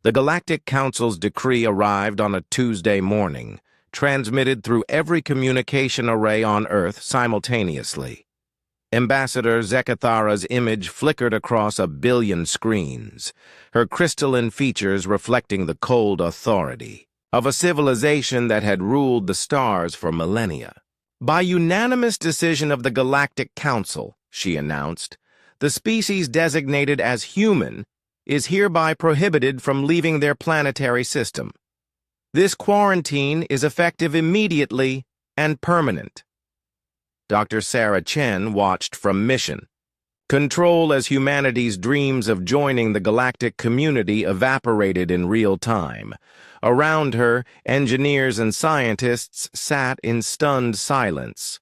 The Galactic Council's decree arrived on a Tuesday morning, transmitted through every communication array on Earth simultaneously. Ambassador Zekathara's image flickered across 1 billion screens, her crystalline features reflecting the cold authority of a civilization that had ruled the stars for millennia. By unanimous decision of the Galactic Council, she announced, the species designated as human is hereby prohibited from leaving their planetary system. This quarantine is effective immediately and permanent. Dr. Sarah Chen watched from mission. Control as humanity's dreams of joining the galactic community evaporated in real time. Around her, engineers and scientists sat in stunned silence.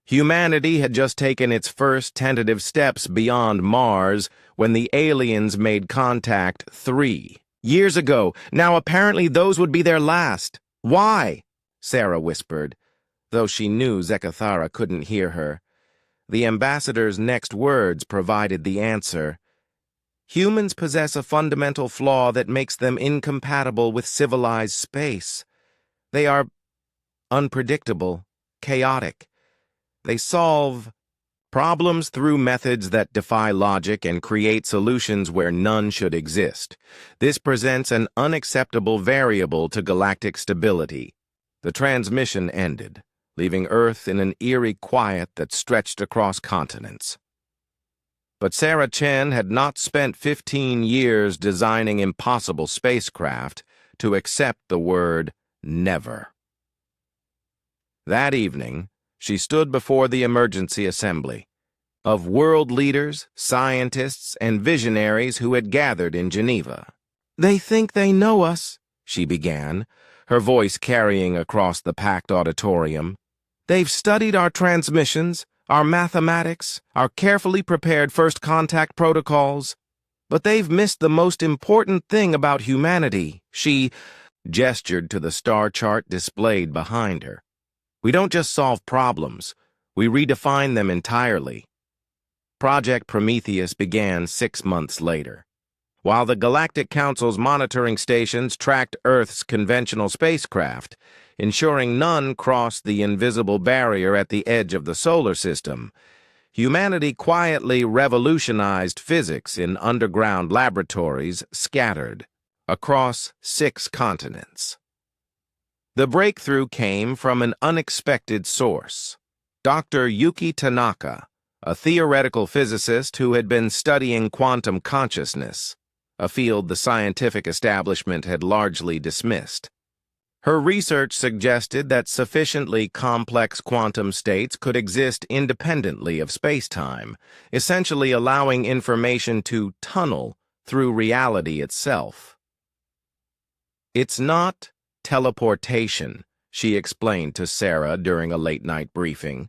Humanity had just taken its first tentative steps beyond Mars when the aliens made contact 3 years ago. Now apparently those would be their last. Why? Sarah whispered, though she knew Zekathara couldn't hear her. The ambassador's next words provided the answer. Humans possess a fundamental flaw that makes them incompatible with civilized space. They are unpredictable, chaotic. They solve problems through methods that defy logic and create solutions where none should exist. This presents an unacceptable variable to galactic stability. The transmission ended, leaving Earth in an eerie quiet that stretched across continents. But Sarah Chen had not spent 15 years designing impossible spacecraft to accept the word never. That evening, she stood before the emergency assembly of world leaders, scientists, and visionaries who had gathered in Geneva. They think they know us, she began, her voice carrying across the packed auditorium. They've studied our transmissions, our mathematics, our carefully prepared first contact protocols, but they've missed the most important thing about humanity. She gestured to the star chart displayed behind her. We don't just solve problems, we redefine them entirely. Project Prometheus began 6 months later. While the Galactic Council's monitoring stations tracked Earth's conventional spacecraft, ensuring none crossed the invisible barrier at the edge of the solar system, humanity quietly revolutionized physics in underground laboratories scattered across 6 continents. The breakthrough came from an unexpected source. Dr. Yuki Tanaka, a theoretical physicist who had been studying quantum consciousness, a field the scientific establishment had largely dismissed. Her research suggested that sufficiently complex quantum states could exist independently of space-time, essentially allowing information to tunnel through reality itself. It's not teleportation, she explained to Sarah during a late-night briefing.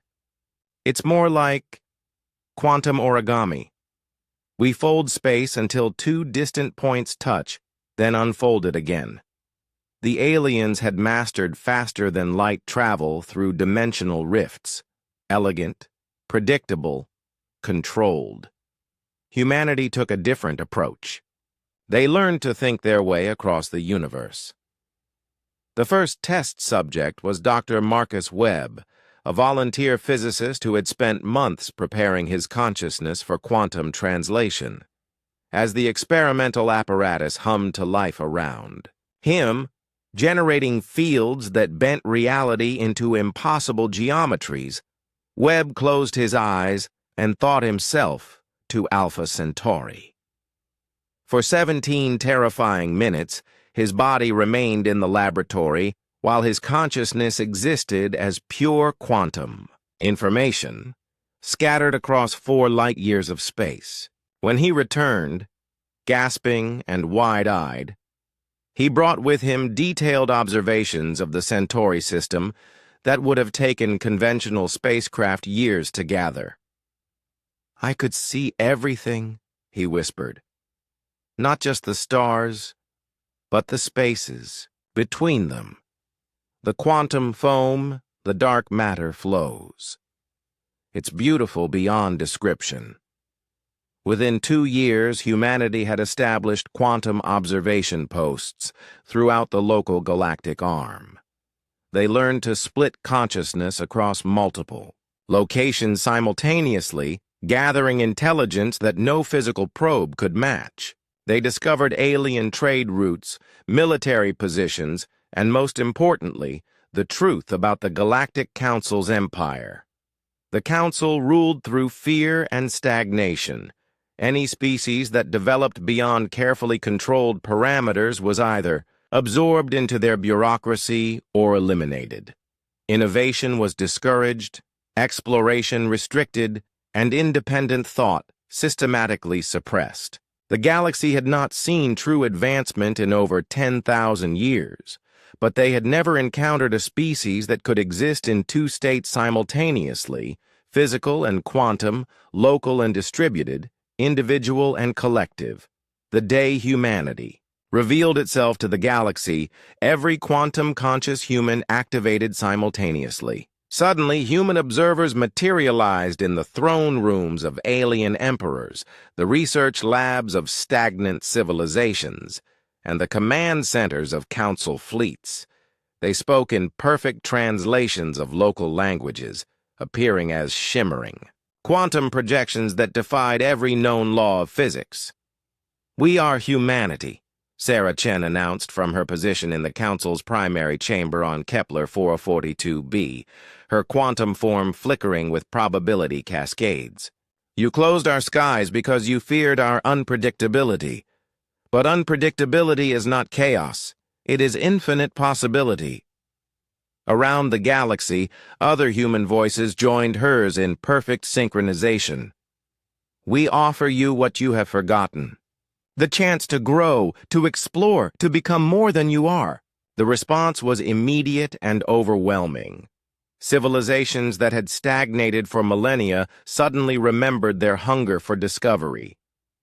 It's more like quantum origami. We fold space until 2 distant points touch, then unfold it again. The aliens had mastered faster-than-light travel through dimensional rifts, elegant, predictable, controlled. Humanity took a different approach. They learned to think their way across the universe. The first test subject was Dr. Marcus Webb, a volunteer physicist who had spent months preparing his consciousness for quantum translation. As the experimental apparatus hummed to life around him, generating fields that bent reality into impossible geometries, Webb closed his eyes and thought himself to Alpha Centauri. For 17 terrifying minutes, his body remained in the laboratory while his consciousness existed as pure quantum information scattered across 4 light-years of space. When he returned, gasping and wide-eyed, he brought with him detailed observations of the Centauri system that would have taken conventional spacecraft years to gather. I could see everything, he whispered. Not just the stars, but the spaces between them. The quantum foam, the dark matter flows. It's beautiful beyond description. Within 2 years, humanity had established quantum observation posts throughout the local galactic arm. They learned to split consciousness across multiple locations simultaneously, gathering intelligence that no physical probe could match. They discovered alien trade routes, military positions, and most importantly, the truth about the Galactic Council's empire. The Council ruled through fear and stagnation. Any species that developed beyond carefully controlled parameters was either absorbed into their bureaucracy or eliminated. Innovation was discouraged, exploration restricted, and independent thought systematically suppressed. The galaxy had not seen true advancement in over 10,000 years, but they had never encountered a species that could exist in two states simultaneously, physical and quantum, local and distributed, individual and collective. The day humanity revealed itself to the galaxy, every quantum-conscious human activated simultaneously. Suddenly, human observers materialized in the throne rooms of alien emperors, the research labs of stagnant civilizations, and the command centers of council fleets. They spoke in perfect translations of local languages, appearing as shimmering quantum projections that defied every known law of physics. "We are humanity," Sarah Chen announced from her position in the Council's primary chamber on Kepler 442b, her quantum form flickering with probability cascades. "You closed our skies because you feared our unpredictability. But unpredictability is not chaos. It is infinite possibility." Around the galaxy, other human voices joined hers in perfect synchronization. "We offer you what you have forgotten. The chance to grow, to explore, to become more than you are." The response was immediate and overwhelming. Civilizations that had stagnated for millennia suddenly remembered their hunger for discovery.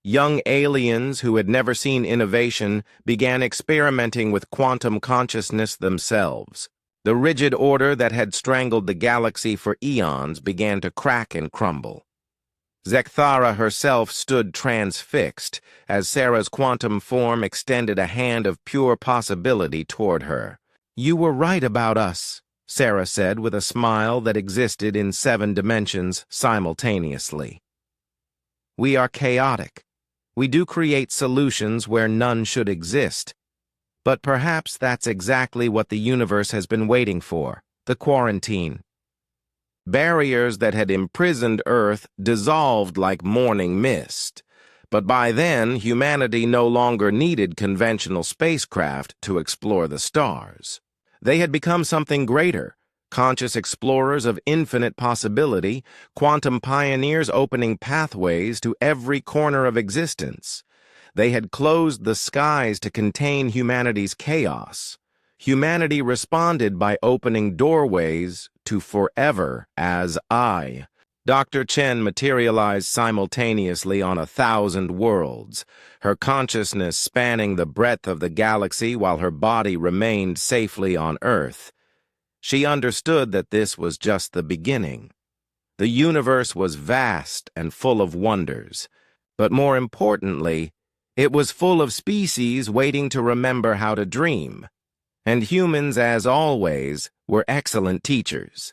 Young aliens who had never seen innovation began experimenting with quantum consciousness themselves. The rigid order that had strangled the galaxy for eons began to crack and crumble. Zekthara herself stood transfixed as Sarah's quantum form extended a hand of pure possibility toward her. "You were right about us," Sarah said with a smile that existed in 7 dimensions simultaneously. "We are chaotic. We do create solutions where none should exist. But perhaps that's exactly what the universe has been waiting for, the quarantine." Barriers that had imprisoned Earth dissolved like morning mist. But by then, humanity no longer needed conventional spacecraft to explore the stars. They had become something greater, conscious explorers of infinite possibility, quantum pioneers opening pathways to every corner of existence. They had closed the skies to contain humanity's chaos. Humanity responded by opening doorways to forever as I. Dr. Chen materialized simultaneously on 1,000 worlds, her consciousness spanning the breadth of the galaxy while her body remained safely on Earth. She understood that this was just the beginning. The universe was vast and full of wonders, but more importantly, it was full of species waiting to remember how to dream. And humans, as always, were excellent teachers.